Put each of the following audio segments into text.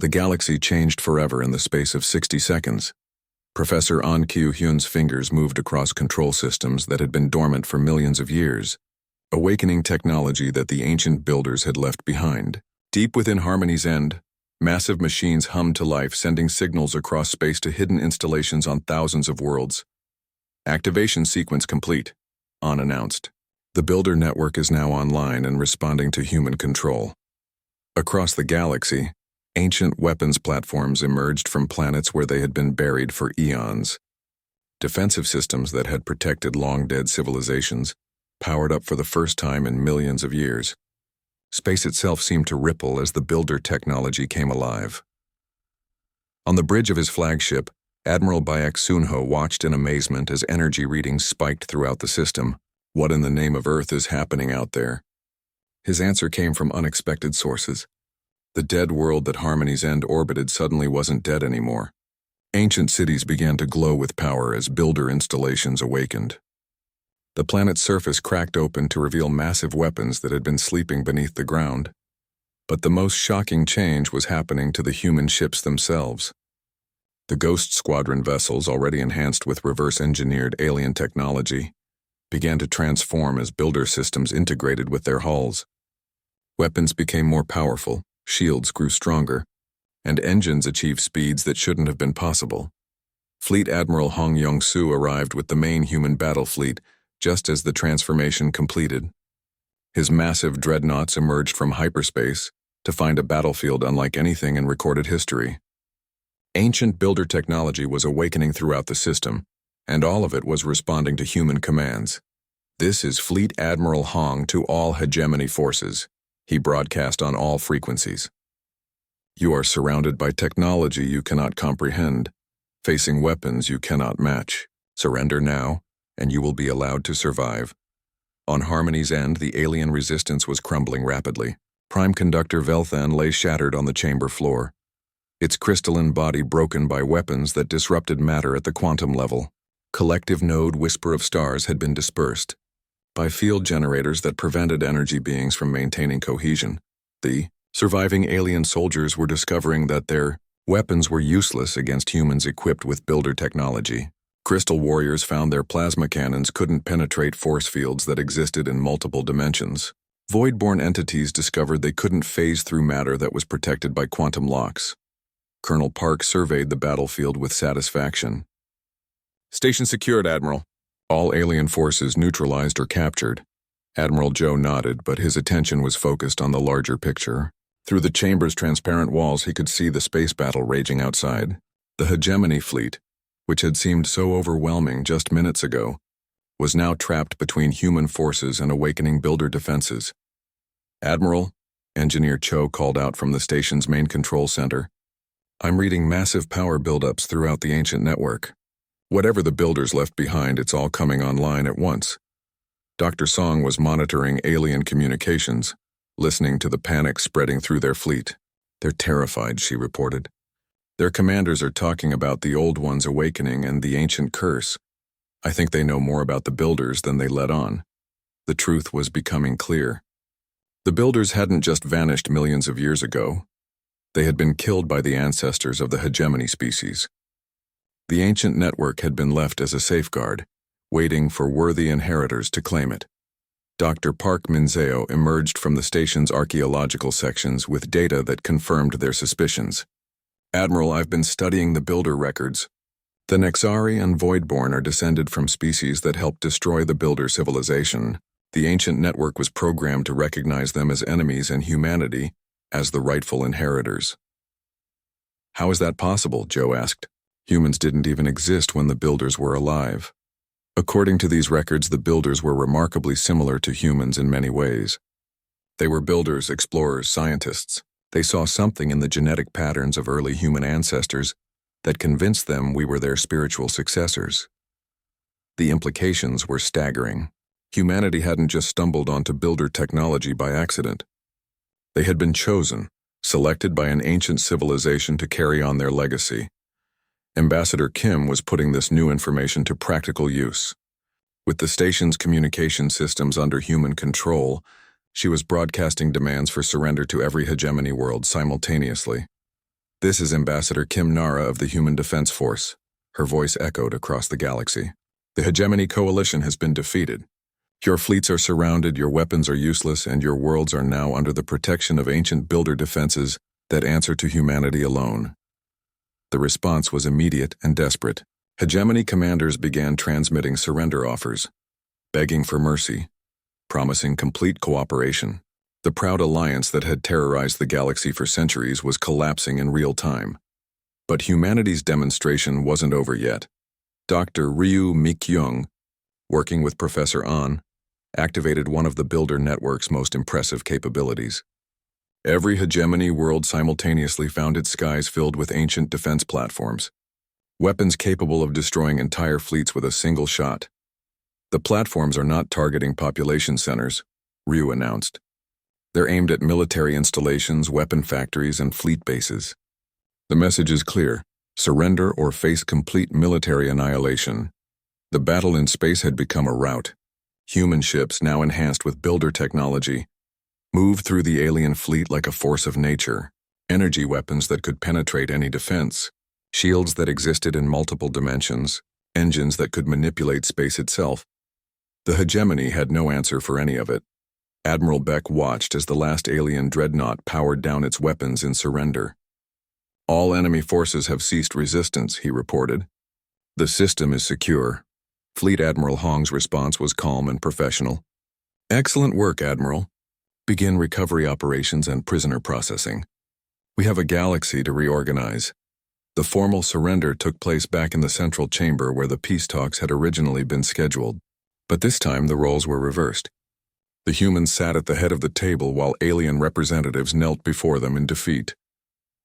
The galaxy changed forever in the space of 60 seconds. Professor An Kyu-hyun's fingers moved across control systems that had been dormant for millions of years, awakening technology that the ancient builders had left behind. Deep within Harmony's End, massive machines hummed to life, sending signals across space to hidden installations on thousands of worlds. Activation sequence complete, An announced. The builder network is now online and responding to human control. Across the galaxy, ancient weapons platforms emerged from planets where they had been buried for eons. Defensive systems that had protected long-dead civilizations powered up for the first time in millions of years. Space itself seemed to ripple as the builder technology came alive. On the bridge of his flagship, Admiral Bayek Sunho watched in amazement as energy readings spiked throughout the system. What in the name of Earth is happening out there? His answer came from unexpected sources. The dead world that Harmony's End orbited suddenly wasn't dead anymore. Ancient cities began to glow with power as builder installations awakened. The planet's surface cracked open to reveal massive weapons that had been sleeping beneath the ground. But the most shocking change was happening to the human ships themselves. The Ghost Squadron vessels, already enhanced with reverse-engineered alien technology, began to transform as builder systems integrated with their hulls. Weapons became more powerful, shields grew stronger, and engines achieved speeds that shouldn't have been possible. Fleet Admiral Hong Yong-soo arrived with the main human battle fleet just as the transformation completed. His massive dreadnoughts emerged from hyperspace to find a battlefield unlike anything in recorded history. Ancient builder technology was awakening throughout the system, and all of it was responding to human commands. "This is Fleet Admiral Hong to all hegemony forces," he broadcast on all frequencies. "You are surrounded by technology you cannot comprehend, facing weapons you cannot match. Surrender now, and you will be allowed to survive." On Harmony's End, the alien resistance was crumbling rapidly. Prime Conductor Velthan lay shattered on the chamber floor, its crystalline body broken by weapons that disrupted matter at the quantum level. Collective node Whisper of Stars had been dispersed by field generators that prevented energy beings from maintaining cohesion. The surviving alien soldiers were discovering that their weapons were useless against humans equipped with builder technology. Crystal warriors found their plasma cannons couldn't penetrate force fields that existed in multiple dimensions. Void-born entities discovered they couldn't phase through matter that was protected by quantum locks. Colonel Park surveyed the battlefield with satisfaction. "Station secured, Admiral." All alien forces neutralized or captured. Admiral Joe nodded, but his attention was focused on the larger picture. Through the chamber's transparent walls, he could see the space battle raging outside. The hegemony fleet, which had seemed so overwhelming just minutes ago, was now trapped between human forces and awakening builder defenses. "Admiral," Engineer Cho called out from the station's main control center, "I'm reading massive power buildups throughout the ancient network. Whatever the builders left behind, it's all coming online at once." Dr. Song was monitoring alien communications, listening to the panic spreading through their fleet. "They're terrified," she reported. "Their commanders are talking about the old ones awakening and the ancient curse. I think they know more about the builders than they let on." The truth was becoming clear. The builders hadn't just vanished millions of years ago. They had been killed by the ancestors of the hegemony species. The ancient network had been left as a safeguard, waiting for worthy inheritors to claim it. Dr. Park Minzeo emerged from the station's archaeological sections with data that confirmed their suspicions. "Admiral, I've been studying the builder records. The Nexari and Voidborn are descended from species that helped destroy the builder civilization. The ancient network was programmed to recognize them as enemies and humanity as the rightful inheritors." "How is that possible?" Joe asked. "Humans didn't even exist when the builders were alive." According to these records, the builders were remarkably similar to humans in many ways. They were builders, explorers, scientists. They saw something in the genetic patterns of early human ancestors that convinced them we were their spiritual successors. The implications were staggering. Humanity hadn't just stumbled onto builder technology by accident. They had been chosen, selected by an ancient civilization to carry on their legacy. Ambassador Kim was putting this new information to practical use. With the station's communication systems under human control, she was broadcasting demands for surrender to every hegemony world simultaneously. This is Ambassador Kim Nara of the Human Defense Force. Her voice echoed across the galaxy. The Hegemony Coalition has been defeated. Your fleets are surrounded, your weapons are useless, and your worlds are now under the protection of ancient builder defenses that answer to humanity alone. The response was immediate and desperate. Hegemony commanders began transmitting surrender offers, begging for mercy, promising complete cooperation. The proud alliance that had terrorized the galaxy for centuries was collapsing in real time. But humanity's demonstration wasn't over yet. Dr. Ryu Mi-kyung, working with Professor An, activated one of the Builder Network's most impressive capabilities. Every hegemony world simultaneously found its skies filled with ancient defense platforms, weapons capable of destroying entire fleets with a single shot. The platforms are not targeting population centers, Ryu announced. They're aimed at military installations, weapon factories, and fleet bases. The message is clear: surrender or face complete military annihilation. The battle in space had become a rout. Human ships, now enhanced with builder technology, moved through the alien fleet like a force of nature. Energy weapons that could penetrate any defense, shields that existed in multiple dimensions, engines that could manipulate space itself. The hegemony had no answer for any of it. Admiral Beck watched as the last alien dreadnought powered down its weapons in surrender. All enemy forces have ceased resistance, he reported. The system is secure. Fleet Admiral Hong's response was calm and professional. Excellent work, Admiral. Begin recovery operations and prisoner processing. We have a galaxy to reorganize. The formal surrender took place back in the central chamber where the peace talks had originally been scheduled. But this time the roles were reversed. The humans sat at the head of the table while alien representatives knelt before them in defeat.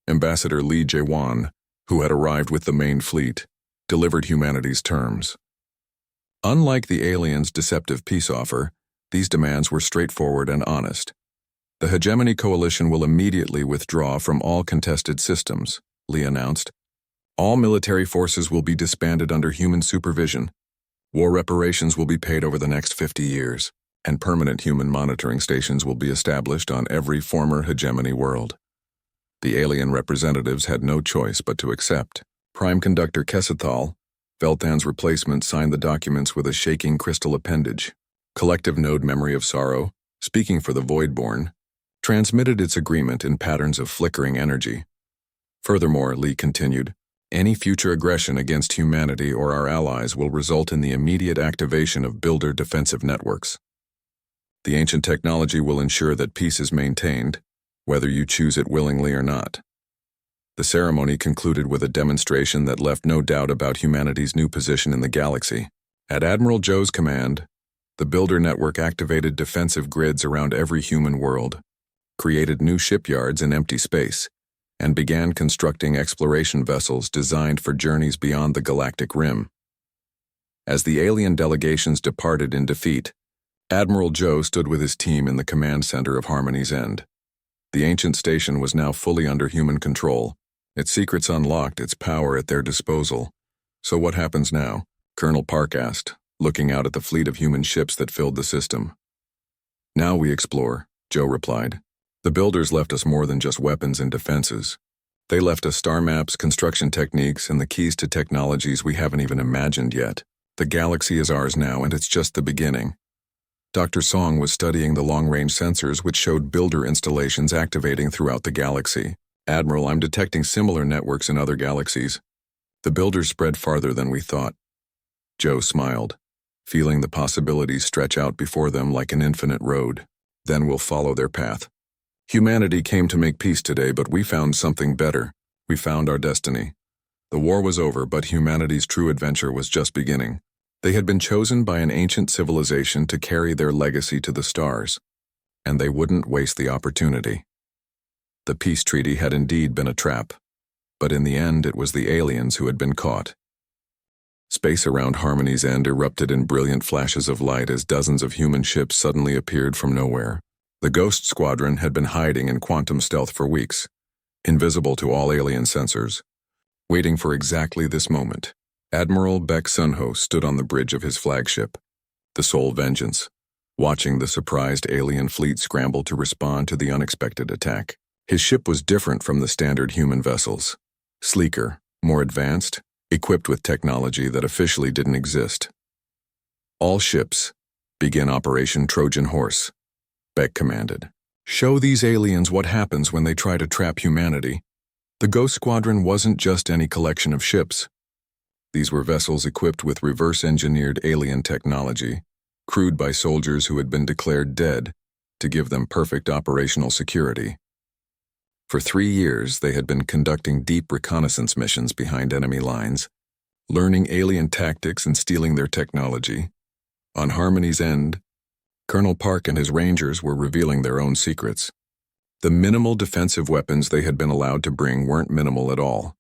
Ambassador Lee Jae-won, who had arrived with the main fleet, delivered humanity's terms. Unlike the aliens' deceptive peace offer, these demands were straightforward and honest. The Hegemony Coalition will immediately withdraw from all contested systems, Lee announced. All military forces will be disbanded under human supervision. War reparations will be paid over the next 50 years, and permanent human monitoring stations will be established on every former hegemony world. The alien representatives had no choice but to accept. Prime Conductor Kesethal, Veltan's replacement, signed the documents with a shaking crystal appendage. Collective Node Memory of Sorrow, speaking for the Voidborn, transmitted its agreement in patterns of flickering energy. Furthermore, Lee continued, any future aggression against humanity or our allies will result in the immediate activation of builder defensive networks. The ancient technology will ensure that peace is maintained, whether you choose it willingly or not. The ceremony concluded with a demonstration that left no doubt about humanity's new position in the galaxy. At Admiral Zhou's command, the Builder Network activated defensive grids around every human world, created new shipyards in empty space, and began constructing exploration vessels designed for journeys beyond the galactic rim. As the alien delegations departed in defeat, Admiral Zhou stood with his team in the command center of Harmony's End. The ancient station was now fully under human control, its secrets unlocked, its power at their disposal. So what happens now? Colonel Park asked, looking out at the fleet of human ships that filled the system. Now we explore, Zhou replied. The builders left us more than just weapons and defenses. They left us star maps, construction techniques, and the keys to technologies we haven't even imagined yet. The galaxy is ours now, and it's just the beginning. Dr. Song was studying the long-range sensors which showed builder installations activating throughout the galaxy. Admiral, I'm detecting similar networks in other galaxies. The builders spread farther than we thought. Zhou smiled, feeling the possibilities stretch out before them like an infinite road. Then we'll follow their path. Humanity came to make peace today, but we found something better. We found our destiny. The war was over, but humanity's true adventure was just beginning. They had been chosen by an ancient civilization to carry their legacy to the stars, and they wouldn't waste the opportunity. The peace treaty had indeed been a trap, but in the end it was the aliens who had been caught. Space around Harmony's End erupted in brilliant flashes of light as dozens of human ships suddenly appeared from nowhere. The Ghost Squadron had been hiding in quantum stealth for weeks, invisible to all alien sensors, waiting for exactly this moment. Admiral Baek Sunho stood on the bridge of his flagship, the Soul Vengeance, watching the surprised alien fleet scramble to respond to the unexpected attack. His ship was different from the standard human vessels. Sleeker, more advanced, equipped with technology that officially didn't exist. All ships, begin Operation Trojan Horse, Beck commanded. Show these aliens what happens when they try to trap humanity. The Ghost Squadron wasn't just any collection of ships. These were vessels equipped with reverse-engineered alien technology, crewed by soldiers who had been declared dead to give them perfect operational security. For 3 years, they had been conducting deep reconnaissance missions behind enemy lines, learning alien tactics and stealing their technology. On Harmony's end, Colonel Park and his Rangers were revealing their own secrets. The minimal defensive weapons they had been allowed to bring weren't minimal at all.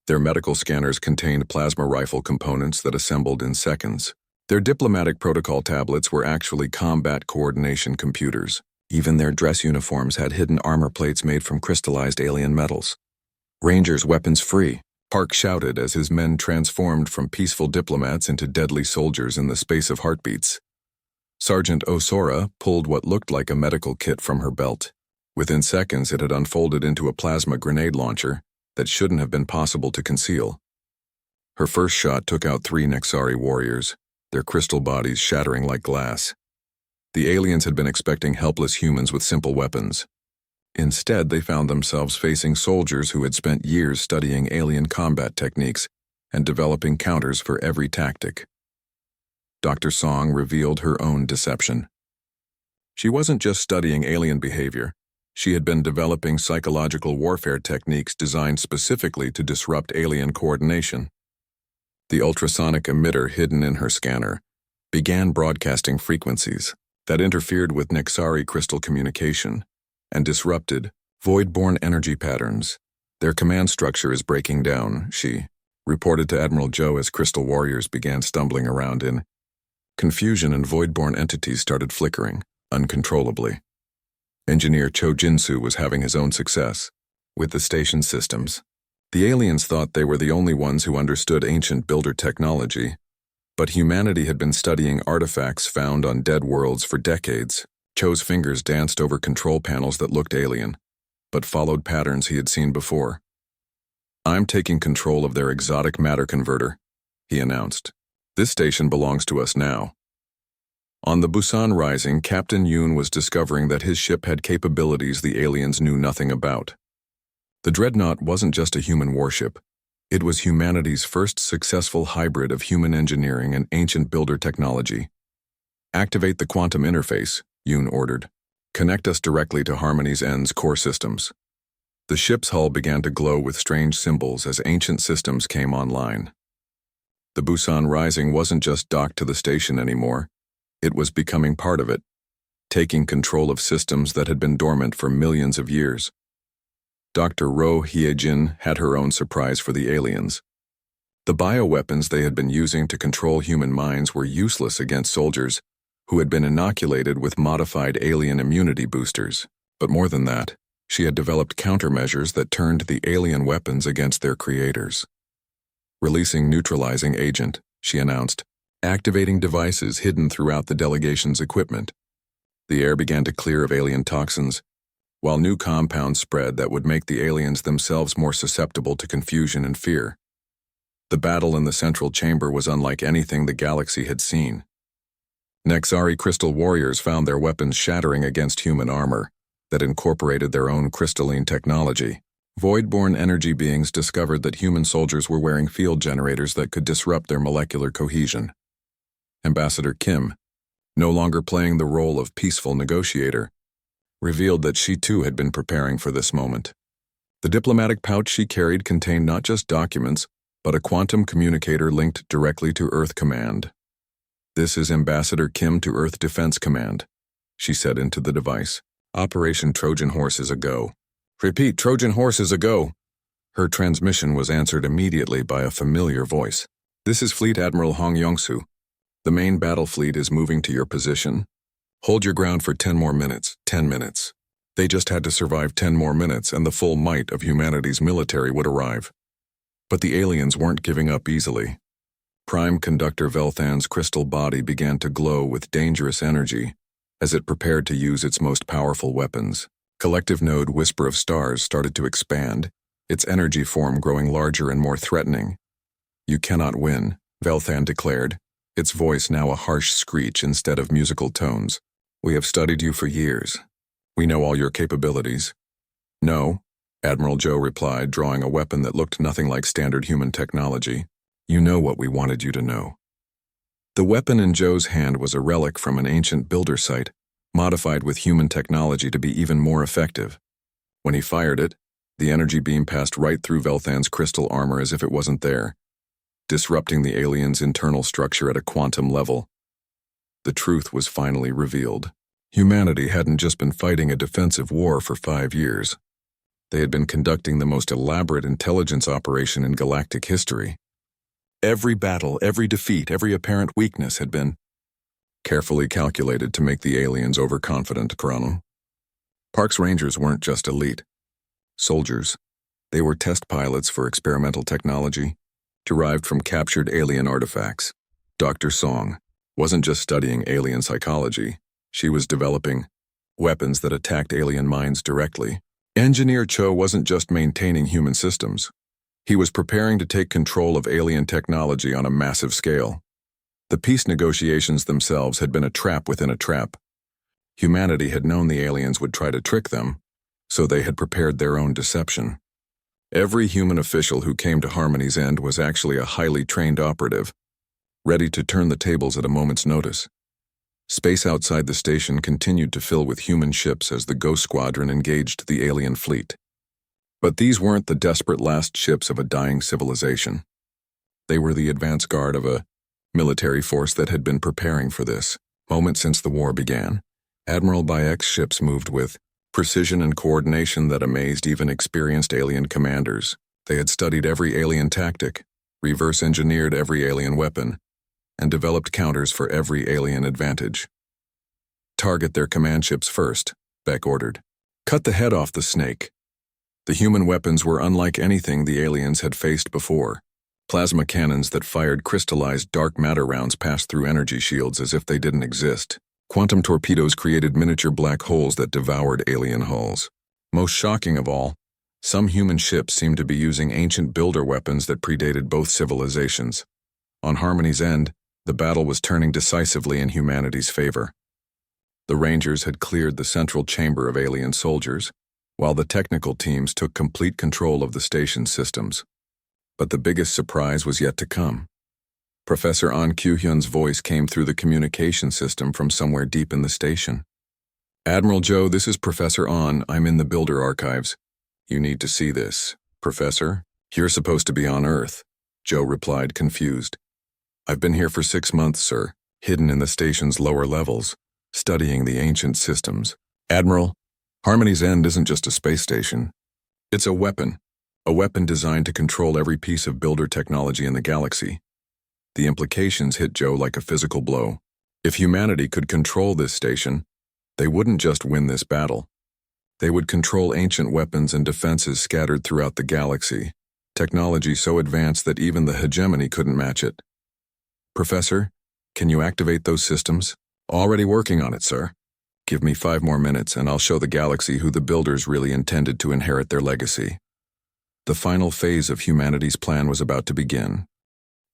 Their medical scanners contained plasma rifle components that assembled in seconds. Their diplomatic protocol tablets were actually combat coordination computers. Even their dress uniforms had hidden armor plates made from crystallized alien metals. Rangers weapons free, Park shouted as his men transformed from peaceful diplomats into deadly soldiers in the space of heartbeats. Sergeant Osora pulled what looked like a medical kit from her belt. Within seconds, it had unfolded into a plasma grenade launcher that shouldn't have been possible to conceal. Her first shot took out 3 Nexari warriors, their crystal bodies shattering like glass. The aliens had been expecting helpless humans with simple weapons. Instead, they found themselves facing soldiers who had spent years studying alien combat techniques and developing counters for every tactic. Dr. Song revealed her own deception. She wasn't just studying alien behavior. She had been developing psychological warfare techniques designed specifically to disrupt alien coordination. The ultrasonic emitter hidden in her scanner began broadcasting frequencies that interfered with Nexari crystal communication and disrupted void-borne energy patterns. Their command structure is breaking down, she reported to Admiral Joe as crystal warriors began stumbling around in confusion and void-borne entities started flickering uncontrollably. Engineer Cho Jinsu was having his own success with the station systems. The aliens thought they were the only ones who understood ancient builder technology, but humanity had been studying artifacts found on dead worlds for decades. Cho's fingers danced over control panels that looked alien, but followed patterns he had seen before. "I'm taking control of their exotic matter converter," he announced. "This station belongs to us now." On the Busan Rising, Captain Yoon was discovering that his ship had capabilities the aliens knew nothing about. The Dreadnought wasn't just a human warship. It was humanity's first successful hybrid of human engineering and ancient builder technology. "Activate the quantum interface," Yoon ordered. "Connect us directly to Harmony's End's core systems." The ship's hull began to glow with strange symbols as ancient systems came online. The Busan Rising wasn't just docked to the station anymore. It was becoming part of it, taking control of systems that had been dormant for millions of years. Dr. Ro Hyejin had her own surprise for the aliens. The bioweapons they had been using to control human minds were useless against soldiers who had been inoculated with modified alien immunity boosters. But more than that, she had developed countermeasures that turned the alien weapons against their creators. "Releasing neutralizing agent," she announced, activating devices hidden throughout the delegation's equipment. The air began to clear of alien toxins, while new compounds spread that would make the aliens themselves more susceptible to confusion and fear. The battle in the central chamber was unlike anything the galaxy had seen. Nexari crystal warriors found their weapons shattering against human armor that incorporated their own crystalline technology. Void-borne energy beings discovered that human soldiers were wearing field generators that could disrupt their molecular cohesion. Ambassador Kim, no longer playing the role of peaceful negotiator, revealed that she too had been preparing for this moment. The diplomatic pouch she carried contained not just documents, but a quantum communicator linked directly to Earth Command. "This is Ambassador Kim to Earth Defense Command," she said into the device. "Operation Trojan Horse is a go." "Repeat, Trojan Horse is a go." Her transmission was answered immediately by a familiar voice. "This is Fleet Admiral Hong Yongsu. The main battle fleet is moving to your position. Hold your ground for 10 more minutes, 10 minutes. They just had to survive 10 more minutes and the full might of humanity's military would arrive." But the aliens weren't giving up easily. Prime Conductor Velthan's crystal body began to glow with dangerous energy as it prepared to use its most powerful weapons. Collective node Whisper of Stars started to expand, its energy form growing larger and more threatening. "You cannot win," Velthan declared, its voice now a harsh screech instead of musical tones. "We have studied you for years. We know all your capabilities." "No," Admiral Joe replied, drawing a weapon that looked nothing like standard human technology. "You know what we wanted you to know." The weapon in Joe's hand was a relic from an ancient builder site, modified with human technology to be even more effective. When he fired it, the energy beam passed right through Velthan's crystal armor as if it wasn't there, disrupting the alien's internal structure at a quantum level. The truth was finally revealed. Humanity hadn't just been fighting a defensive war for 5 years. They had been conducting the most elaborate intelligence operation in galactic history. Every battle, every defeat, every apparent weakness had been carefully calculated to make the aliens overconfident. Colonel. Park's Rangers weren't just elite soldiers. They were test pilots for experimental technology, derived from captured alien artifacts. Dr. Song wasn't just studying alien psychology, she was developing weapons that attacked alien minds directly. Engineer Cho wasn't just maintaining human systems. He was preparing to take control of alien technology on a massive scale. The peace negotiations themselves had been a trap within a trap. Humanity had known the aliens would try to trick them, so they had prepared their own deception. Every human official who came to Harmony's End was actually a highly trained operative, ready to turn the tables at a moment's notice. Space outside the station continued to fill with human ships as the Ghost Squadron engaged the alien fleet. But these weren't the desperate last ships of a dying civilization. They were the advance guard of a military force that had been preparing for this moment since the war began. Admiral Bayek's ships moved with precision and coordination that amazed even experienced alien commanders. They had studied every alien tactic, reverse-engineered every alien weapon, and developed counters for every alien advantage. "Target their command ships first," Beck ordered. "Cut the head off the snake." The human weapons were unlike anything the aliens had faced before. Plasma cannons that fired crystallized dark matter rounds passed through energy shields as if they didn't exist. Quantum torpedoes created miniature black holes that devoured alien hulls. Most shocking of all, some human ships seemed to be using ancient builder weapons that predated both civilizations. On Harmony's End, the battle was turning decisively in humanity's favor. The Rangers had cleared the central chamber of alien soldiers, while the technical teams took complete control of the station's systems. But the biggest surprise was yet to come. Professor An Kyuhyun's voice came through the communication system from somewhere deep in the station. "Admiral Joe, this is Professor An. I'm in the Builder Archives. You need to see this." "Professor? You're supposed to be on Earth," Joe replied, confused. "I've been here for 6 months, sir, hidden in the station's lower levels, studying the ancient systems." "Admiral, Harmony's End isn't just a space station. It's a weapon designed to control every piece of builder technology in the galaxy." The implications hit Joe like a physical blow. If humanity could control this station, they wouldn't just win this battle. They would control ancient weapons and defenses scattered throughout the galaxy, technology so advanced that even the hegemony couldn't match it. "Professor, can you activate those systems?" "Already working on it, sir. Give me 5 more minutes and I'll show the galaxy who the builders really intended to inherit their legacy." The final phase of humanity's plan was about to begin.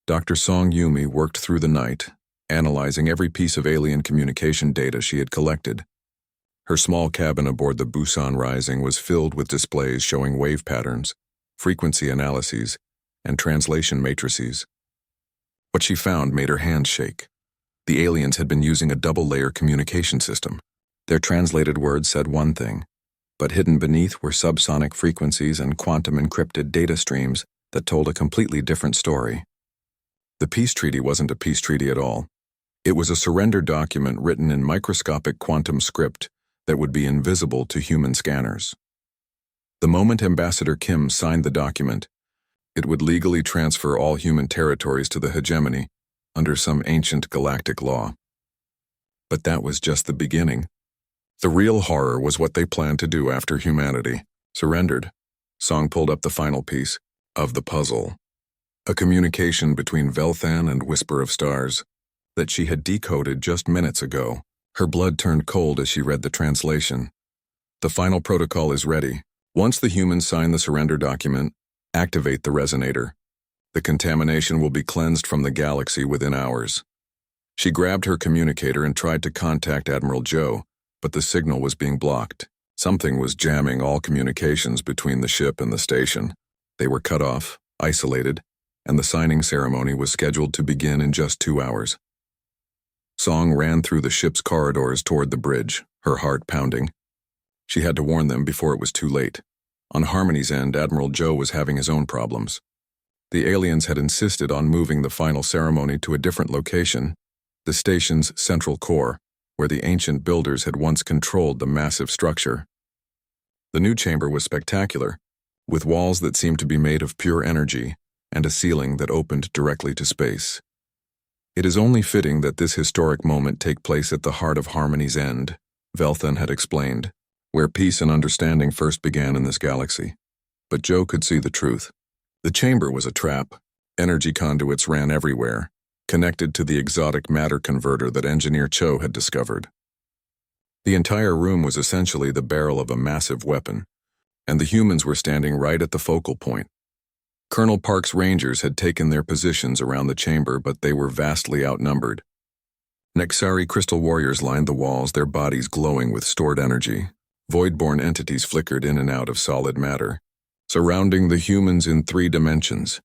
Dr. Song Yumi worked through the night, analyzing every piece of alien communication data she had collected. Her small cabin aboard the Busan Rising was filled with displays showing wave patterns, frequency analyses, and translation matrices. What she found made her hands shake. The aliens had been using a double-layer communication system. Their translated words said one thing, but hidden beneath were subsonic frequencies and quantum-encrypted data streams that told a completely different story. The peace treaty wasn't a peace treaty at all. It was a surrender document written in microscopic quantum script that would be invisible to human scanners. The moment Ambassador Kim signed the document, it would legally transfer all human territories to the hegemony under some ancient galactic law. But that was just the beginning. The real horror was what they planned to do after humanity surrendered. Song pulled up the final piece of the puzzle. A communication between Velthan and Whisper of Stars that she had decoded just minutes ago. Her blood turned cold as she read the translation. The final protocol is ready. Once the humans sign the surrender document, activate the resonator. The contamination will be cleansed from the galaxy within hours. She grabbed her communicator and tried to contact Admiral Joe, but the signal was being blocked. Something was jamming all communications between the ship and the station. They were cut off, isolated, and the signing ceremony was scheduled to begin in just 2 hours. Song ran through the ship's corridors toward the bridge, her heart pounding. She had to warn them before it was too late. On Harmony's end, Admiral Joe was having his own problems. The aliens had insisted on moving the final ceremony to a different location, the station's central core, where the ancient builders had once controlled the massive structure. The new chamber was spectacular, with walls that seemed to be made of pure energy and a ceiling that opened directly to space. It is only fitting that this historic moment take place at the heart of Harmony's end, Velthan had explained, where peace and understanding first began in this galaxy. But Joe could see the truth. The chamber was a trap. Energy conduits ran everywhere, connected to the exotic matter converter that Engineer Cho had discovered. The entire room was essentially the barrel of a massive weapon, and the humans were standing right at the focal point. Colonel Park's Rangers had taken their positions around the chamber, but they were vastly outnumbered. Nexari crystal warriors lined the walls, their bodies glowing with stored energy. Void-born entities flickered in and out of solid matter, surrounding the humans in 3 dimensions.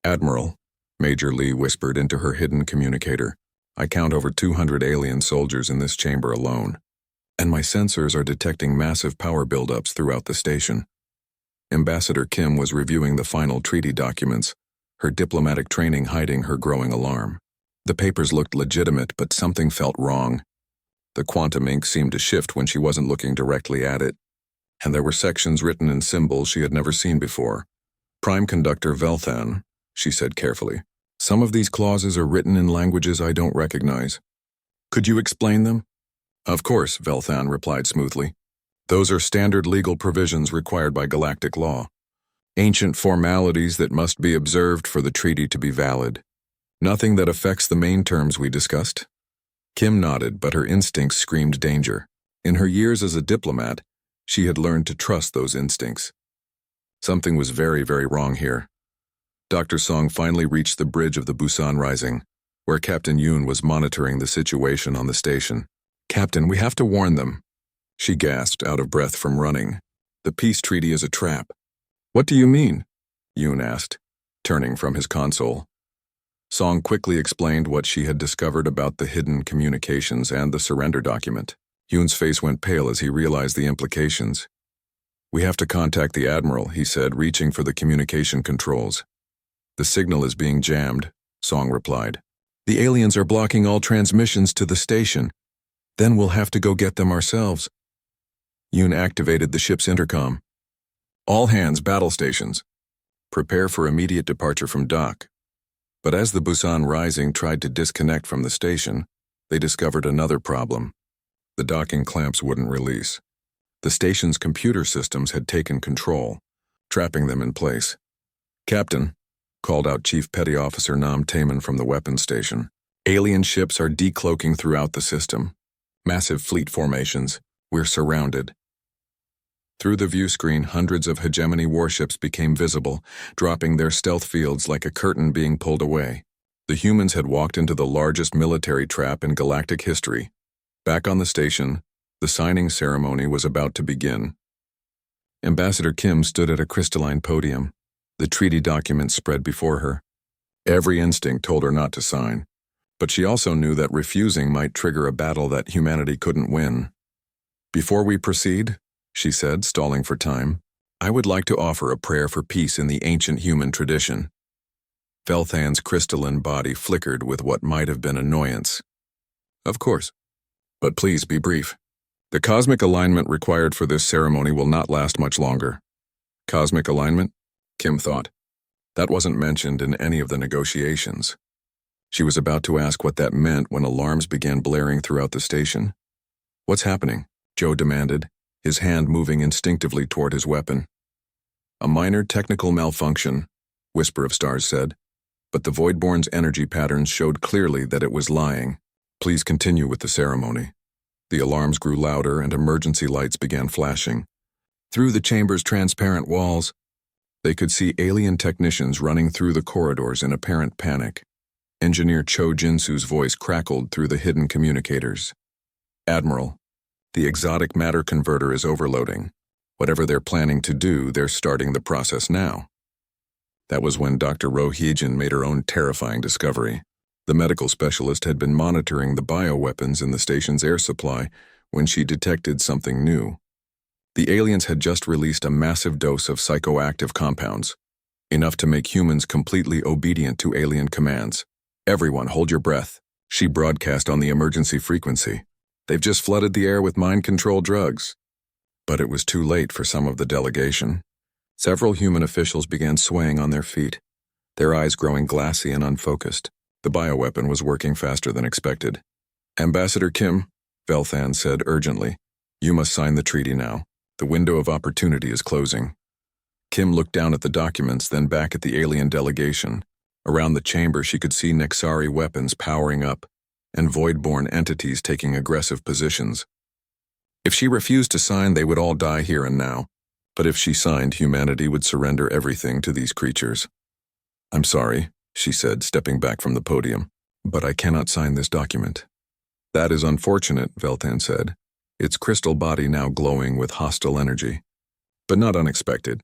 "Admiral," Major Lee whispered into her hidden communicator, "I count over 200 alien soldiers in this chamber alone, and my sensors are detecting massive power buildups throughout the station." Ambassador Kim was reviewing the final treaty documents, her diplomatic training hiding her growing alarm. The papers looked legitimate, but something felt wrong. The quantum ink seemed to shift when she wasn't looking directly at it, and there were sections written in symbols she had never seen before. "Prime Conductor Velthan," she said carefully, "some of these clauses are written in languages I don't recognize. Could you explain them?" "Of course," Velthan replied smoothly. "Those are standard legal provisions required by galactic law. Ancient formalities that must be observed for the treaty to be valid. Nothing that affects the main terms we discussed." Kim nodded, but her instincts screamed danger. In her years as a diplomat, she had learned to trust those instincts. Something was very, very wrong here. Dr. Song finally reached the bridge of the Busan Rising, where Captain Yoon was monitoring the situation on the station. "Captain, we have to warn them," she gasped, out of breath from running. "The peace treaty is a trap." "What do you mean?" Yoon asked, turning from his console. Song quickly explained what she had discovered about the hidden communications and the surrender document. Yoon's face went pale as he realized the implications. "We have to contact the Admiral," he said, reaching for the communication controls. "The signal is being jammed," Song replied. "The aliens are blocking all transmissions to the station. Then we'll have to go get them ourselves." Yoon activated the ship's intercom. "All hands, battle stations. Prepare for immediate departure from dock." But as the Busan Rising tried to disconnect from the station, they discovered another problem. The docking clamps wouldn't release. The station's computer systems had taken control, trapping them in place. "Captain," called out Chief Petty Officer Nam Taeman from the weapons station, "alien ships are decloaking throughout the system. Massive fleet formations. We're surrounded." Through the view screen, hundreds of hegemony warships became visible, dropping their stealth fields like a curtain being pulled away. The humans had walked into the largest military trap in galactic history. Back on the station, the signing ceremony was about to begin. Ambassador Kim stood at a crystalline podium, the treaty documents spread before her. Every instinct told her not to sign, but she also knew that refusing might trigger a battle that humanity couldn't win. "Before we proceed," she said, stalling for time, "I would like to offer a prayer for peace in the ancient human tradition." Velthan's crystalline body flickered with what might have been annoyance. "Of course. But please be brief. The cosmic alignment required for this ceremony will not last much longer." Cosmic alignment? Kim thought. That wasn't mentioned in any of the negotiations. She was about to ask what that meant when alarms began blaring throughout the station. "What's happening?" Joe demanded, his hand moving instinctively toward his weapon. "A minor technical malfunction," Whisper of Stars said, but the Voidborn's energy patterns showed clearly that it was lying. "Please continue with the ceremony." The alarms grew louder and emergency lights began flashing. Through the chamber's transparent walls, they could see alien technicians running through the corridors in apparent panic. Engineer Cho Jinsu's voice crackled through the hidden communicators. "Admiral, the exotic matter converter is overloading. Whatever they're planning to do, they're starting the process now." That was when Dr. Ro Heejin made her own terrifying discovery. The medical specialist had been monitoring the bioweapons in the station's air supply when she detected something new. The aliens had just released a massive dose of psychoactive compounds, enough to make humans completely obedient to alien commands. "Everyone, hold your breath," she broadcast on the emergency frequency. "They've just flooded the air with mind-control drugs." But it was too late for some of the delegation. Several human officials began swaying on their feet, their eyes growing glassy and unfocused. The bioweapon was working faster than expected. "Ambassador Kim," Velthan said urgently, "you must sign the treaty now. The window of opportunity is closing." Kim looked down at the documents, then back at the alien delegation. Around the chamber, she could see Nexari weapons powering up and void-born entities taking aggressive positions. If she refused to sign, they would all die here and now. But if she signed, humanity would surrender everything to these creatures. "I'm sorry," she said, stepping back from the podium, "but I cannot sign this document." "That is unfortunate," Veltan said, its crystal body now glowing with hostile energy. "But not unexpected.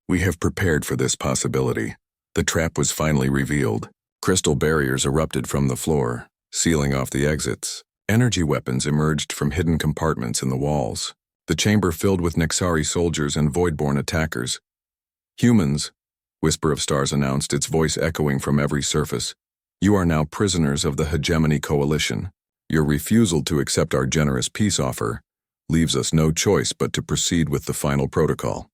We have prepared for this possibility." The trap was finally revealed. Crystal barriers erupted from the floor, sealing off the exits. Energy weapons emerged from hidden compartments in the walls. The chamber filled with Nexari soldiers and voidborn attackers. "Humans," Whisper of Stars announced, its voice echoing from every surface, "you are now prisoners of the Hegemony Coalition. Your refusal to accept our generous peace offer leaves us no choice but to proceed with the final protocol."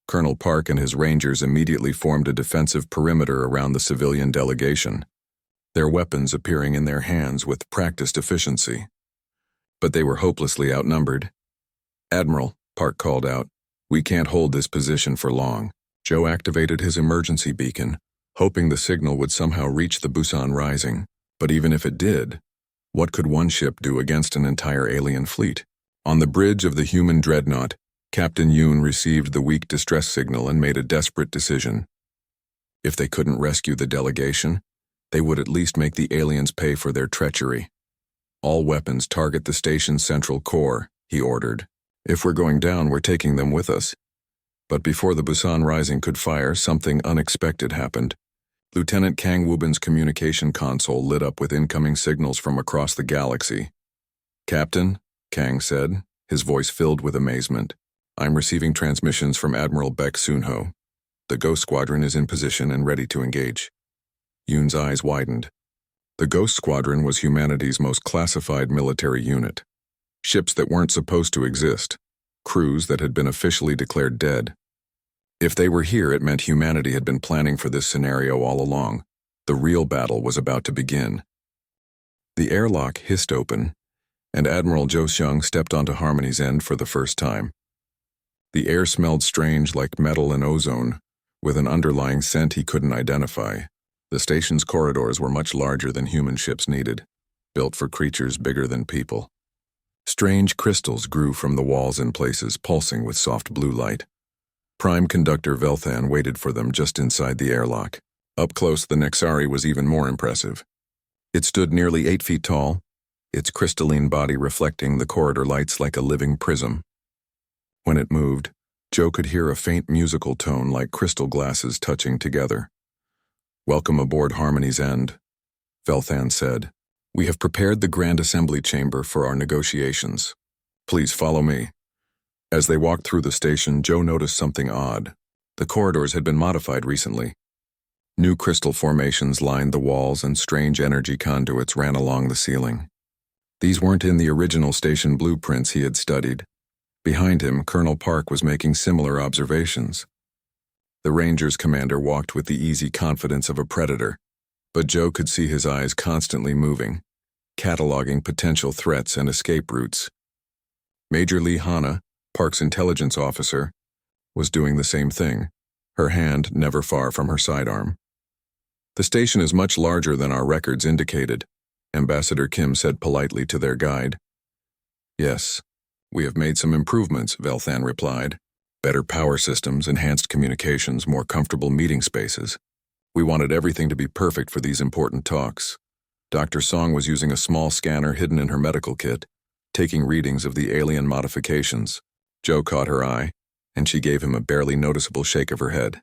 Colonel Park and his rangers immediately formed a defensive perimeter around the civilian delegation, their weapons appearing in their hands with practiced efficiency. But they were hopelessly outnumbered. "Admiral," Park called out, "we can't hold this position for long." Joe activated his emergency beacon, hoping the signal would somehow reach the Busan Rising. But even if it did, what could one ship do against an entire alien fleet? On the bridge of the human dreadnought, Captain Yoon received the weak distress signal and made a desperate decision. If they couldn't rescue the delegation, they would at least make the aliens pay for their treachery. "All weapons target the station's central core," he ordered. "If we're going down, we're taking them with us." But before the Busan Rising could fire, something unexpected happened. Lieutenant Kang Wubin's communication console lit up with incoming signals from across the galaxy. "Captain," Kang said, his voice filled with amazement, "I'm receiving transmissions from Admiral Baek Soonho. The Ghost Squadron is in position and ready to engage." Yoon's eyes widened. The Ghost Squadron was humanity's most classified military unit. Ships that weren't supposed to exist. Crews that had been officially declared dead. If they were here, it meant humanity had been planning for this scenario all along. The real battle was about to begin. The airlock hissed open, and Admiral Jo Seung stepped onto Harmony's end for the first time. The air smelled strange, like metal and ozone, with an underlying scent he couldn't identify. The station's corridors were much larger than human ships needed, built for creatures bigger than people. Strange crystals grew from the walls in places, pulsing with soft blue light. Prime Conductor Velthan waited for them just inside the airlock. Up close, the Nexari was even more impressive. It stood nearly 8 feet tall, its crystalline body reflecting the corridor lights like a living prism. When it moved, Joe could hear a faint musical tone like crystal glasses touching together. "Welcome aboard Harmony's End," Velthan said. "We have prepared the Grand Assembly Chamber for our negotiations. Please follow me." As they walked through the station, Joe noticed something odd. The corridors had been modified recently. New crystal formations lined the walls and strange energy conduits ran along the ceiling. These weren't in the original station blueprints he had studied. Behind him, Colonel Park was making similar observations. The Rangers commander walked with the easy confidence of a predator, but Joe could see his eyes constantly moving, cataloging potential threats and escape routes. Major Lee Hana, Park's intelligence officer, was doing the same thing, her hand never far from her sidearm. "The station is much larger than our records indicated," Ambassador Kim said politely to their guide. Yes. We have made some improvements, Velthan replied. Better power systems, enhanced communications, more comfortable meeting spaces. We wanted everything to be perfect for these important talks. Dr. Song was using a small scanner hidden in her medical kit, taking readings of the alien modifications. Joe caught her eye, and she gave him a barely noticeable shake of her head.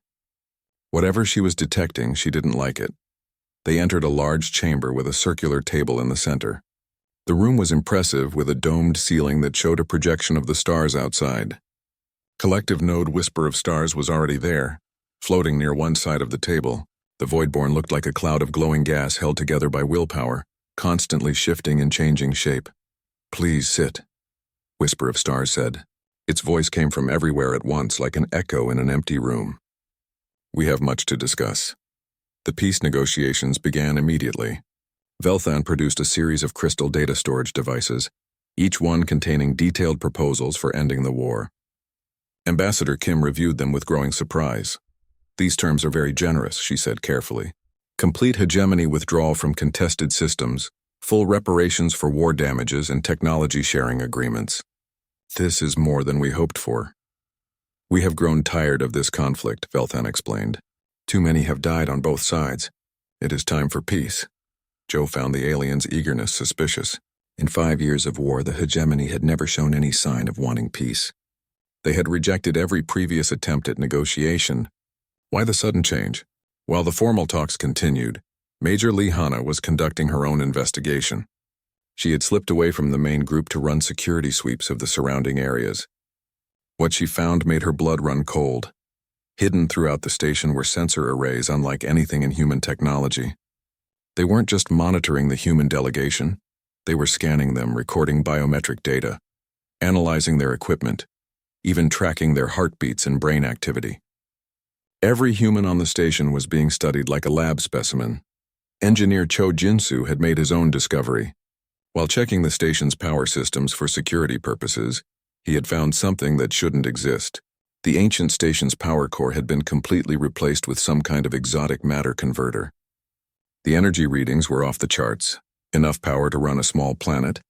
Whatever she was detecting, she didn't like it. They entered a large chamber with a circular table in the center. The room was impressive, with a domed ceiling that showed a projection of the stars outside. Collective Node Whisper of Stars was already there, floating near one side of the table. The Voidborn looked like a cloud of glowing gas held together by willpower, constantly shifting and changing shape. Please sit, Whisper of Stars said. Its voice came from everywhere at once, like an echo in an empty room. We have much to discuss. The peace negotiations began immediately. Velthan produced a series of crystal data storage devices, each one containing detailed proposals for ending the war. Ambassador Kim reviewed them with growing surprise. These terms are very generous, she said carefully. Complete hegemony withdrawal from contested systems, full reparations for war damages, and technology sharing agreements. This is more than we hoped for. We have grown tired of this conflict, Velthan explained. Too many have died on both sides. It is time for peace. Joe found the aliens' eagerness suspicious. In 5 years of war, the hegemony had never shown any sign of wanting peace. They had rejected every previous attempt at negotiation. Why the sudden change? While the formal talks continued, Major Lee Hanna was conducting her own investigation. She had slipped away from the main group to run security sweeps of the surrounding areas. What she found made her blood run cold. Hidden throughout the station were sensor arrays unlike anything in human technology. They weren't just monitoring the human delegation. They were scanning them, recording biometric data, analyzing their equipment, even tracking their heartbeats and brain activity. Every human on the station was being studied like a lab specimen. Engineer Cho Jinsu had made his own discovery. While checking the station's power systems for security purposes, he had found something that shouldn't exist. The ancient station's power core had been completely replaced with some kind of exotic matter converter. The energy readings were off the charts. Enough power to run a small planet,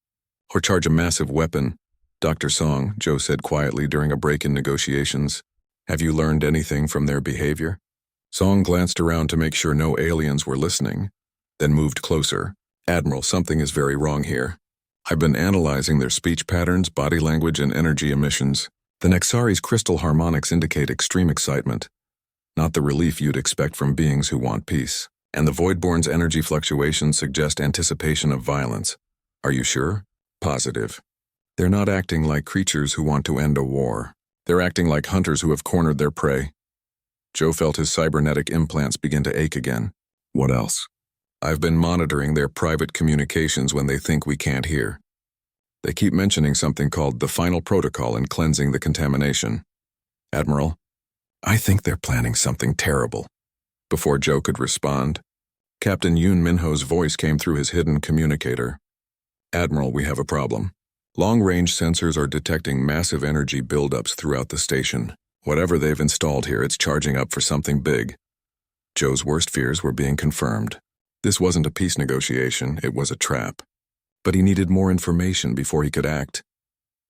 or charge a massive weapon. Dr. Song, Joe said quietly during a break in negotiations. Have you learned anything from their behavior? Song glanced around to make sure no aliens were listening, then moved closer. Admiral, something is very wrong here. I've been analyzing their speech patterns, body language, and energy emissions. The Nexari's crystal harmonics indicate extreme excitement, not the relief you'd expect from beings who want peace. And the Voidborn's energy fluctuations suggest anticipation of violence. Are you sure? Positive. They're not acting like creatures who want to end a war. They're acting like hunters who have cornered their prey. Joe felt his cybernetic implants begin to ache again. What else? I've been monitoring their private communications when they think we can't hear. They keep mentioning something called the final protocol in cleansing the contamination. Admiral, I think they're planning something terrible. Before Joe could respond, Captain Yoon Minho's voice came through his hidden communicator. Admiral, we have a problem. Long-range sensors are detecting massive energy buildups throughout the station. Whatever they've installed here, it's charging up for something big. Joe's worst fears were being confirmed. This wasn't a peace negotiation, it was a trap. But he needed more information before he could act.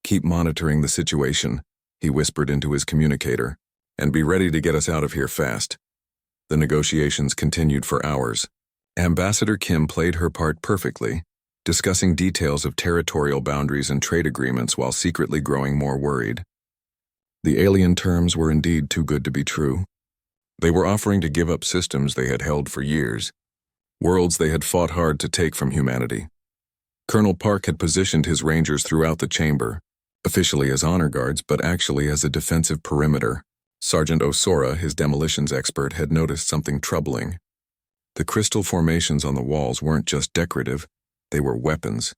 Keep monitoring the situation, he whispered into his communicator, and be ready to get us out of here fast. The negotiations continued for hours. Ambassador Kim played her part perfectly, discussing details of territorial boundaries and trade agreements while secretly growing more worried. The alien terms were indeed too good to be true. They were offering to give up systems they had held for years, worlds they had fought hard to take from humanity. Colonel Park had positioned his rangers throughout the chamber, officially as honor guards but actually as a defensive perimeter. Sergeant Osora, his demolitions expert, had noticed something troubling. The crystal formations on the walls weren't just decorative, they were weapons.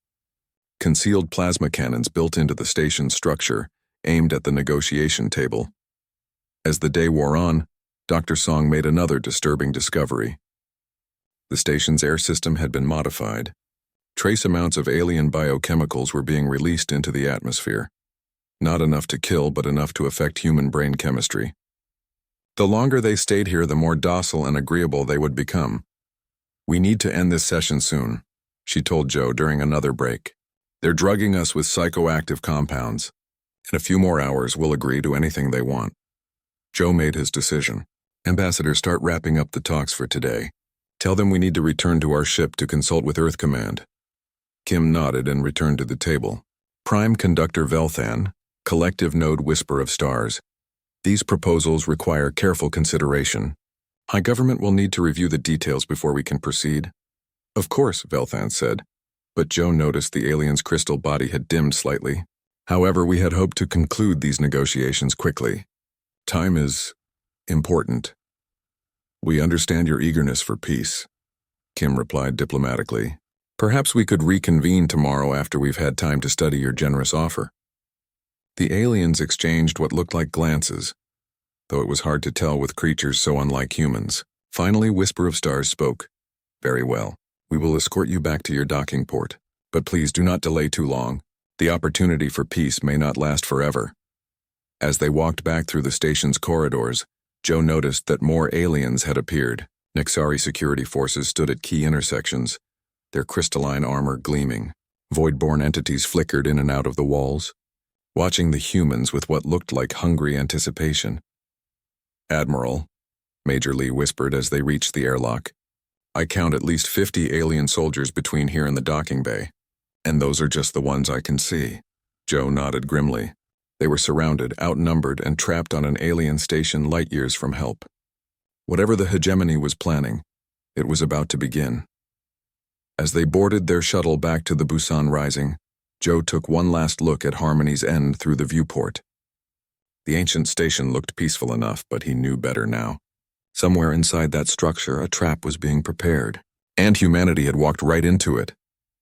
Concealed plasma cannons built into the station's structure, aimed at the negotiation table. As the day wore on, Dr. Song made another disturbing discovery. The station's air system had been modified. Trace amounts of alien biochemicals were being released into the atmosphere. Not enough to kill, but enough to affect human brain chemistry. The longer they stayed here, the more docile and agreeable they would become. We need to end this session soon, she told Joe during another break. They're drugging us with psychoactive compounds. In a few more hours, we'll agree to anything they want. Joe made his decision. Ambassador, start wrapping up the talks for today. Tell them we need to return to our ship to consult with Earth Command. Kim nodded and returned to the table. Prime Conductor Velthan, Collective Node Whisper of Stars. These proposals require careful consideration. High Government will need to review the details before we can proceed. Of course, Velthan said, but Joe noticed the alien's crystal body had dimmed slightly. However, we had hoped to conclude these negotiations quickly. Time is important. We understand your eagerness for peace, Kim replied diplomatically. Perhaps we could reconvene tomorrow after we've had time to study your generous offer. The aliens exchanged what looked like glances, though it was hard to tell with creatures so unlike humans. Finally, Whisper of Stars spoke. Very well. We will escort you back to your docking port, but please do not delay too long. The opportunity for peace may not last forever. As they walked back through the station's corridors, Joe noticed that more aliens had appeared. Nexari security forces stood at key intersections, their crystalline armor gleaming. Void-born entities flickered in and out of the walls, watching the humans with what looked like hungry anticipation. Admiral, Major Lee whispered as they reached the airlock, I count at least 50 alien soldiers between here and the docking bay. And those are just the ones I can see. Joe nodded grimly. They were surrounded, outnumbered, and trapped on an alien station light years from help. Whatever the hegemony was planning, it was about to begin. As they boarded their shuttle back to the Busan Rising, Joe took one last look at Harmony's End through the viewport. The ancient station looked peaceful enough, but he knew better now. Somewhere inside that structure, a trap was being prepared, and humanity had walked right into it.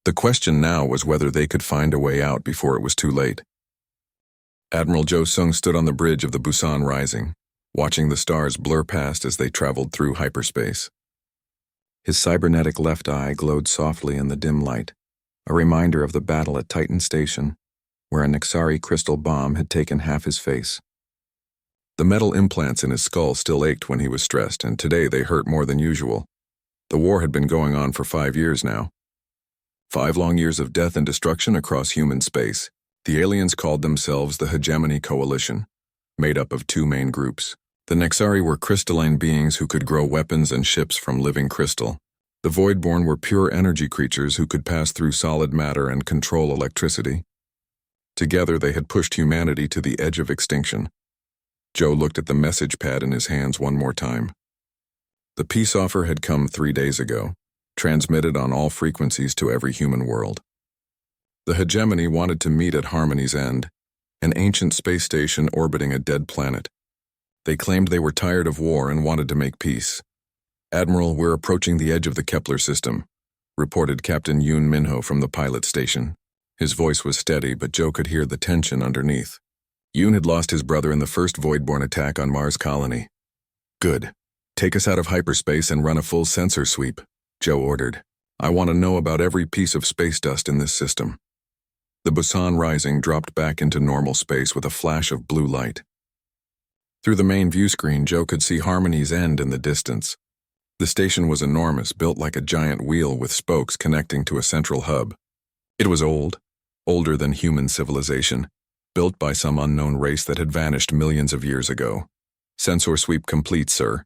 The question now was whether they could find a way out before it was too late. Admiral Jo Sung stood on the bridge of the Busan Rising, watching the stars blur past as they traveled through hyperspace. His cybernetic left eye glowed softly in the dim light, a reminder of the battle at Titan Station, where a Nexari crystal bomb had taken half his face. The metal implants in his skull still ached when he was stressed, and today they hurt more than usual. The war had been going on for 5 years now. 5 long years of death and destruction across human space. The aliens called themselves the Hegemony Coalition, made up of 2 main groups. The Nexari were crystalline beings who could grow weapons and ships from living crystal. The Voidborn were pure energy creatures who could pass through solid matter and control electricity. Together they had pushed humanity to the edge of extinction. Joe looked at the message pad in his hands one more time. The peace offer had come 3 days ago, transmitted on all frequencies to every human world. The hegemony wanted to meet at Harmony's End, an ancient space station orbiting a dead planet. They claimed they were tired of war and wanted to make peace. Admiral, we're approaching the edge of the Kepler system, reported Captain Yoon Minho from the pilot station. His voice was steady, but Joe could hear the tension underneath. Yoon had lost his brother in the first Voidborn attack on Mars colony. Good. Take us out of hyperspace and run a full sensor sweep, Joe ordered. I want to know about every piece of space dust in this system. The Busan Rising dropped back into normal space with a flash of blue light. Through the main view screen, Joe could see Harmony's End in the distance. The station was enormous, built like a giant wheel with spokes connecting to a central hub. It was old, older than human civilization, built by some unknown race that had vanished millions of years ago. Sensor sweep complete, sir,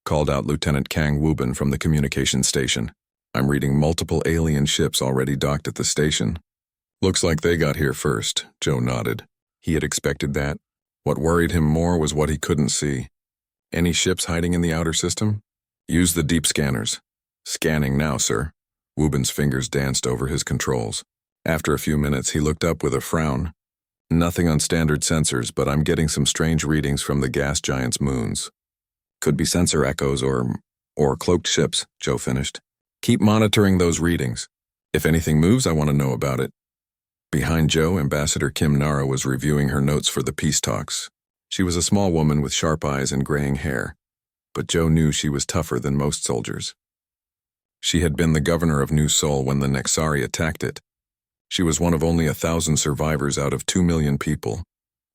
called out Lieutenant Kang Wubin from the communications station. I'm reading multiple alien ships already docked at the station. Looks like they got here first, Joe nodded. He had expected that. What worried him more was what he couldn't see. Any ships hiding in the outer system? Use the deep scanners. Scanning now, sir. Wubin's fingers danced over his controls. After a few minutes, he looked up with a frown. Nothing on standard sensors, but I'm getting some strange readings from the gas giant's moons. Could be sensor echoes or cloaked ships, Joe finished. Keep monitoring those readings. If anything moves, I want to know about it. Behind Joe, Ambassador Kim Nara was reviewing her notes for the peace talks. She was a small woman with sharp eyes and graying hair, but Joe knew she was tougher than most soldiers. She had been the governor of New Seoul when the Nexari attacked it. She was one of only 1,000 survivors out of 2 million people.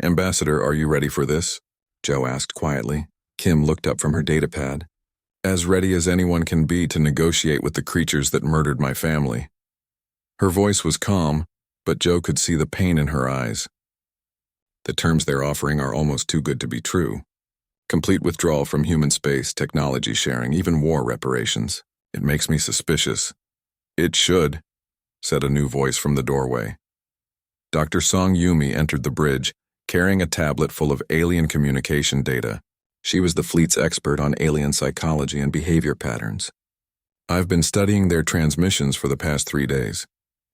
Ambassador, are you ready for this? Joe asked quietly. Kim looked up from her datapad. As ready as anyone can be to negotiate with the creatures that murdered my family. Her voice was calm, but Joe could see the pain in her eyes. The terms they're offering are almost too good to be true. Complete withdrawal from human space, technology sharing, even war reparations. It makes me suspicious. It should, said a new voice from the doorway. Dr. Song Yumi entered the bridge, carrying a tablet full of alien communication data. She was the fleet's expert on alien psychology and behavior patterns. I've been studying their transmissions for the past 3 days.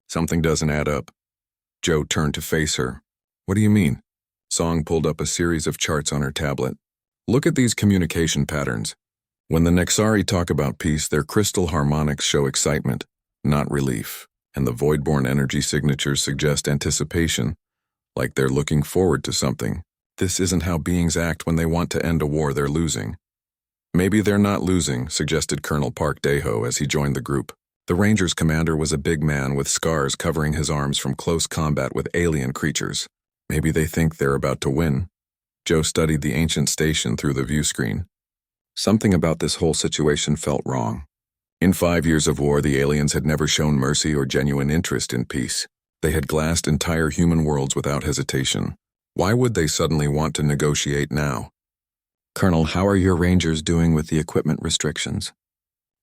Something doesn't add up. Joe turned to face her. What do you mean? Song pulled up a series of charts on her tablet. Look at these communication patterns. When the Nexari talk about peace, their crystal harmonics show excitement, not relief, and the void-born energy signatures suggest anticipation, like they're looking forward to something. This isn't how beings act when they want to end a war they're losing. Maybe they're not losing, suggested Colonel Park Daeho as he joined the group. The Rangers' commander was a big man with scars covering his arms from close combat with alien creatures. Maybe they think they're about to win. Joe studied the ancient station through the view screen. Something about this whole situation felt wrong. In 5 years of war, the aliens had never shown mercy or genuine interest in peace. They had glassed entire human worlds without hesitation. Why would they suddenly want to negotiate now? Colonel, how are your Rangers doing with the equipment restrictions?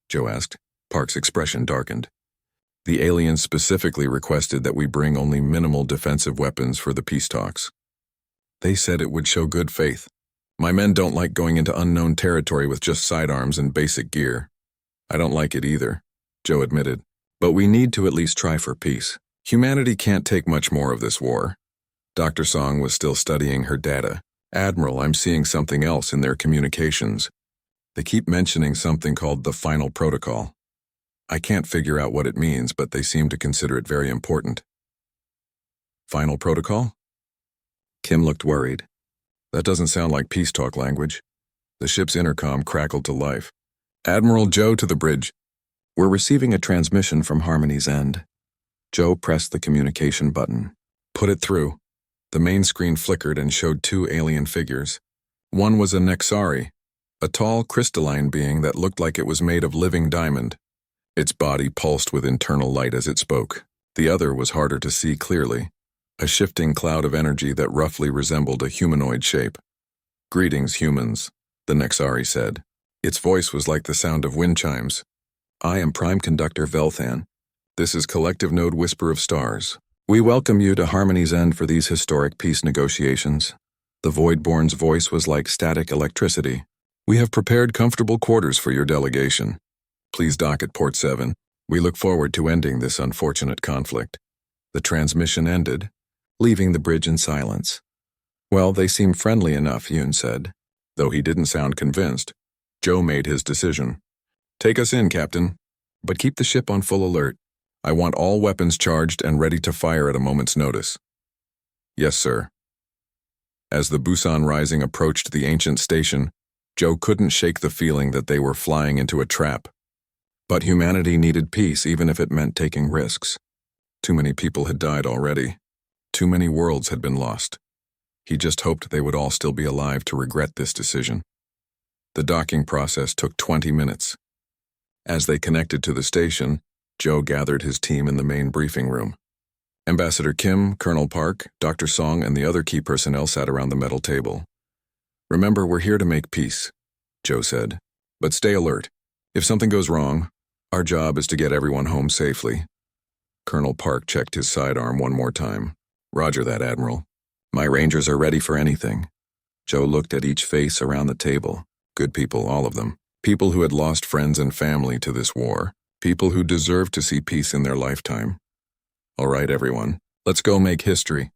Joe asked. Park's expression darkened. The aliens specifically requested that we bring only minimal defensive weapons for the peace talks. They said it would show good faith. My men don't like going into unknown territory with just sidearms and basic gear. I don't like it either, Joe admitted. But we need to at least try for peace. Humanity can't take much more of this war. Dr. Song was still studying her data. Admiral, I'm seeing something else in their communications. They keep mentioning something called the Final Protocol. I can't figure out what it means, but they seem to consider it very important. Final Protocol? Kim looked worried. That doesn't sound like peace talk language. The ship's intercom crackled to life. Admiral Joe to the bridge. We're receiving a transmission from Harmony's end. Joe pressed the communication button. Put it through. The main screen flickered and showed 2 alien figures. One was a Nexari, a tall crystalline being that looked like it was made of living diamond. Its body pulsed with internal light as it spoke. The other was harder to see clearly, a shifting cloud of energy that roughly resembled a humanoid shape. Greetings, humans, the Nexari said. Its voice was like the sound of wind chimes. I am Prime Conductor Velthan. This is Collective Node Whisper of Stars. We welcome you to Harmony's End for these historic peace negotiations. The Voidborn's voice was like static electricity. We have prepared comfortable quarters for your delegation. Please dock at Port 7. We look forward to ending this unfortunate conflict. The transmission ended, leaving the bridge in silence. Well, they seem friendly enough, Yoon said. Though he didn't sound convinced, Joe made his decision. Take us in, Captain, but keep the ship on full alert. I want all weapons charged and ready to fire at a moment's notice. Yes, sir. As the Busan Rising approached the ancient station, Joe couldn't shake the feeling that they were flying into a trap. But humanity needed peace even if it meant taking risks. Too many people had died already. Too many worlds had been lost. He just hoped they would all still be alive to regret this decision. The docking process took 20 minutes. As they connected to the station, Joe gathered his team in the main briefing room. Ambassador Kim, Colonel Park, Dr. Song, and the other key personnel sat around the metal table. Remember, we're here to make peace, Joe said. But stay alert. If something goes wrong, our job is to get everyone home safely. Colonel Park checked his sidearm one more time. Roger that, Admiral. My Rangers are ready for anything. Joe looked at each face around the table. Good people, all of them. People who had lost friends and family to this war. People who deserved to see peace in their lifetime. All right, everyone, let's go make history.